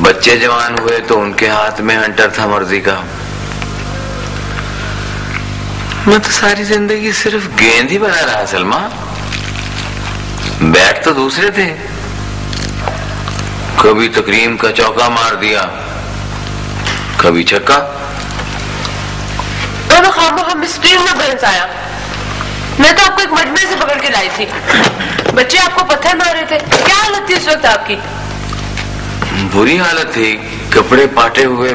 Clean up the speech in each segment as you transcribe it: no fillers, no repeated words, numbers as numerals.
बच्चे जवान हुए तो उनके हाथ में हंटर था मर्जी का। मैं तो सारी जिंदगी सिर्फ गेंद ही बना रहा सलमा, बैट तो दूसरे थे। कभी तकरीम का चौका मार दिया, कभी छक्का। हम स्क्रीन में बैलेंस आया। मैं तो आपको एक मजमे से पकड़ के लाई थी, बच्चे आपको पत्थर मार रहे थे। क्या हालत थी उस वक्त आपकी? बुरी हालत थी, कपड़े पाटे हुए,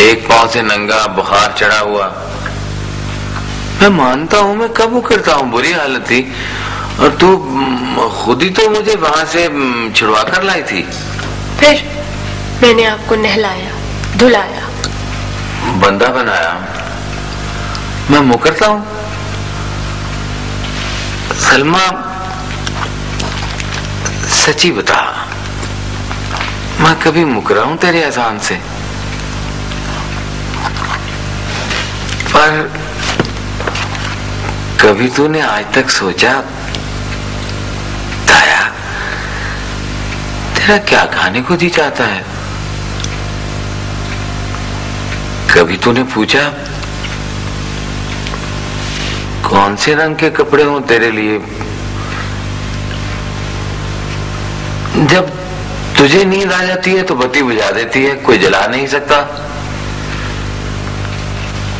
एक पांव से नंगा, बुखार चढ़ा हुआ। मैं मानता हूं, मैं कब करता हूं, बुरी हालत थी। और तू खुद ही तो मुझे वहां से छुड़वा कर लाई थी। फिर मैंने आपको नहलाया, धुलाया, बंदा बनाया। मैं मुकरता हूं सलमा, सच्ची बता, मैं कभी मुकरा हूं तेरे एहसान से? पर कभी तूने आज तक सोचा ताया तेरा क्या खाने को जी चाहता है? कभी तूने पूछा कौन से रंग के कपड़े हों तेरे लिए? जब तुझे नींद आ जाती है तो बत्ती बुझा देती है, कोई जला नहीं सकता।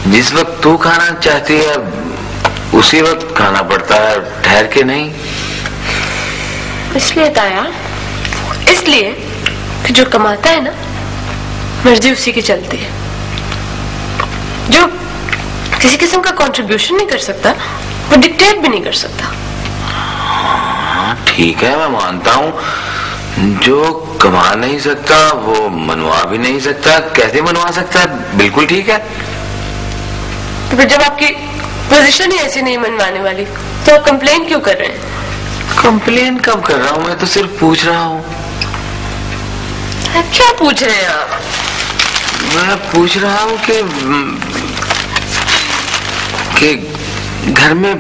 जिस वक्त तू खाना चाहती है उसी वक्त खाना पड़ता है, ठहर के नहीं। इसलिए ताया, इसलिए कि जो कमाता है ना, मर्जी उसी की चलती है। जो किसी किस्म का कंट्रीब्यूशन नहीं कर सकता, वो डिक्टेट भी नहीं कर सकता। हाँ ठीक है, मैं मानता हूँ। जो कमा नहीं सकता वो मनवा भी नहीं सकता। कैसे मनवा सकता है? बिल्कुल ठीक है। तो फिर जब आपकी पोजीशन ही ऐसी नहीं मनवाने वाली, तो आप कंप्लेन क्यों कर रहे हैं? कंप्लेन कब कर रहा हूँ? मैं तो सिर्फ पूछ रहा हूँ। क्या पूछ रहे हैं आप? मैं पूछ रहा हूँ कि घर में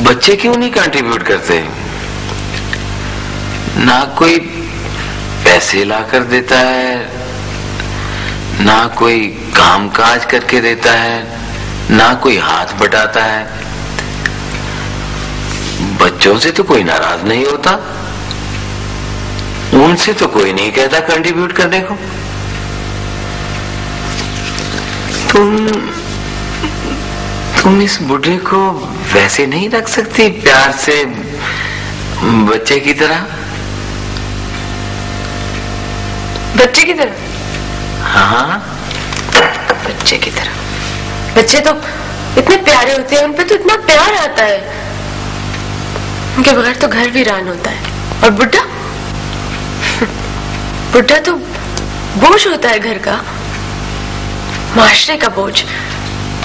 बच्चे क्यों नहीं कंट्रीब्यूट करते? ना कोई पैसे ला कर देता है, ना कोई काम काज करके देता है, ना कोई हाथ बटाता है। बच्चों से तो कोई नाराज नहीं होता, उनसे तो कोई नहीं कहता कंट्रीब्यूट करने को। तुम इस बुढ़े को वैसे नहीं रख सकती, प्यार से बच्चे की तरह? बच्चे की तरह? हाँ, बच्चे की तरह। बच्चे तो इतने प्यारे होते हैं, उन पे तो इतना प्यार आता है, उनके बगैर तो घर वीरान होता है। और बुढ़ा बुढ़ा तो बोझ होता है घर का, माशरे का बोझ,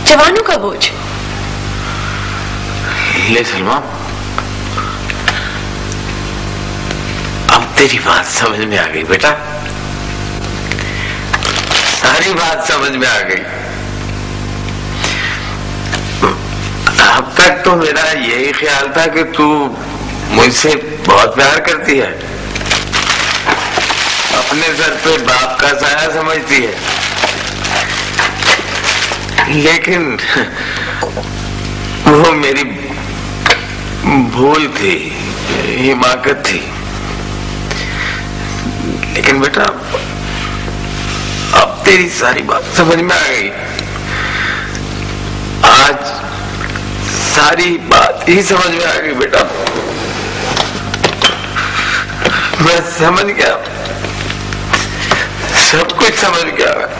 जवानों का बोझ। ले सलमा, अब तेरी बात समझ में आ गई बेटा, सारी बात समझ में आ गई। अब तक तो मेरा यही ख्याल था कि तू मुझसे बहुत प्यार करती है, अपने सर पे बाप का साया समझती है, लेकिन वो मेरी भूल थी, हिमाकत थी। लेकिन बेटा अब तेरी सारी बात समझ में आ गई। आज सारी बात ही समझ में आ गई बेटा, मैं समझ गया, सब कुछ समझ गया मैं।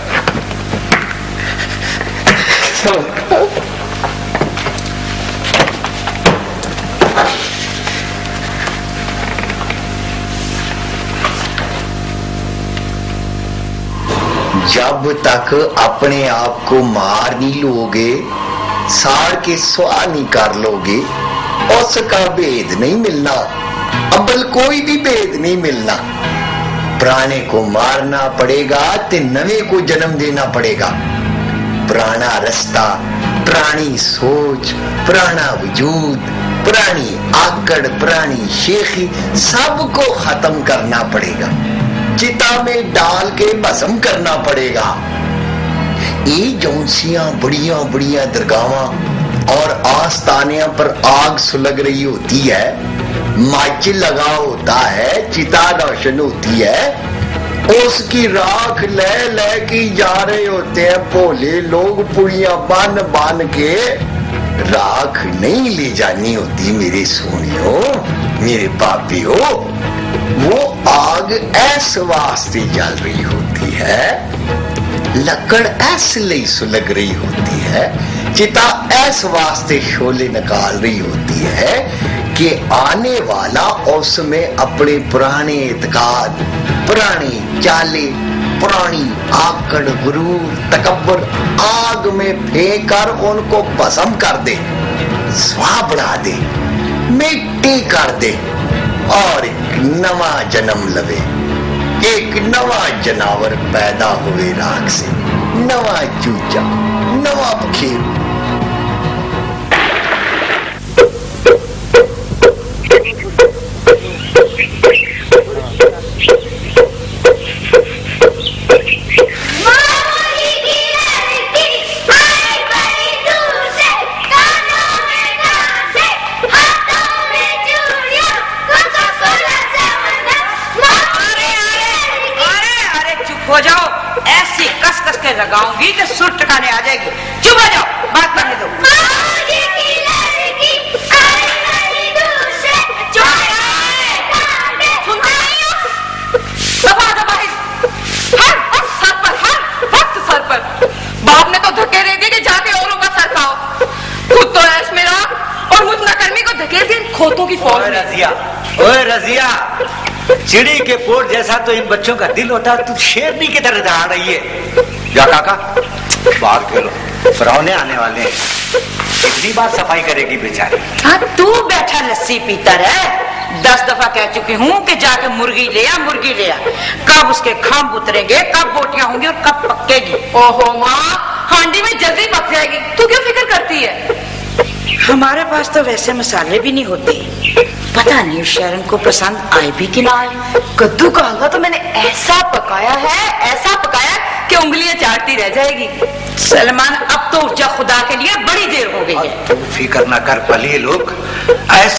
जब तक अपने आप को मार नहीं लोगे, साड़ के स्वाह नहीं कर लोगे, उसका भेद नहीं मिलना, अब्बल कोई भी भेद नहीं मिलना। पुराने को मारना पड़ेगा ते नवे को जन्म देना पड़ेगा। पुराना रास्ता, पुरानी सोच, पुराना वजूद, पुरानी आकड़, पुरानी शेखी, सबको खत्म करना पड़ेगा। चिता में डाल के भस्म करना पड़ेगा। ये जौनसियां बढ़िया बढ़िया दरगाहां और आस्थानियां पर आग सुलग रही होती है, माच लगा होता है, चिता रोशन होती है, उसकी राख ले ले की जा रहे होते हैं भोले लोग, पुड़ियां बांध बांध के। राख नहीं ले जानी होती मेरे सोनियो, मेरे पापियो, वो आग ऐस वास्ते जल रही होती है, लकड़ ऐस लिए सुलग रही होती है, चिता ऐस वास्ते शोले निकाल रही होती है कि आने वाला उसमें अपने पुराने इत्काद, पुरानी चाले, पुरानी आकड़, गुरूर, तकब्बर आग में फेंक कर उनको भस्म कर दे, स्वाह बढ़ा दे, मिट्टी कर दे और एक नवा जन्म लवे, एक नवा जनावर पैदा हुए राख से, नवा चूचा, नवा पखेरू। हो जाओ, ऐसी कस कस के लगाऊंगी कि सुर टकाने आ जाएगी। चुप हो जाओ, बात करने दो। सर पर बाप ने तो धक्के दे दिए कि जाके औरों का सर खाओ, खुद तो ऐश में रहा और मुझ नकर्मी को धकेल दिए खोतों की फौज में। रजिया, ओए रजिया, चिड़ी के पोर जैसा तो इन बच्चों का दिल होता, तू शेरनी की तरह दहाड़ रही है। जा काका, बाहर खेलो, परौने आने वाले हैं, कितनी बार सफाई करेगी बेचारी। हाँ, तू बैठा लस्सी पीता रहे, 10 दफा कह चुकी हूँ कि जाके मुर्गी ले आ, मुर्गी ले आ। कब उसके खम्भ उतरेंगे, कब बोटियां होंगी और कब पकेगी। ओहो माँ, हांडी में जल्दी पक जाएगी, तू क्यों फिक्र करती है? हमारे पास तो वैसे मसाले भी नहीं होते, पता नहीं शरण को पसंद आए भी कि ना आए। कद्दू का हलवा तो मैंने ऐसा पकाया है, ऐसा पकाया कि उंगलियां चाटती रह जाएगी। सलमान, अब तो उठ जा, खुदा के लिए बड़ी देर हो गई है। तू फिक्र ना कर पली, लोग ऐसे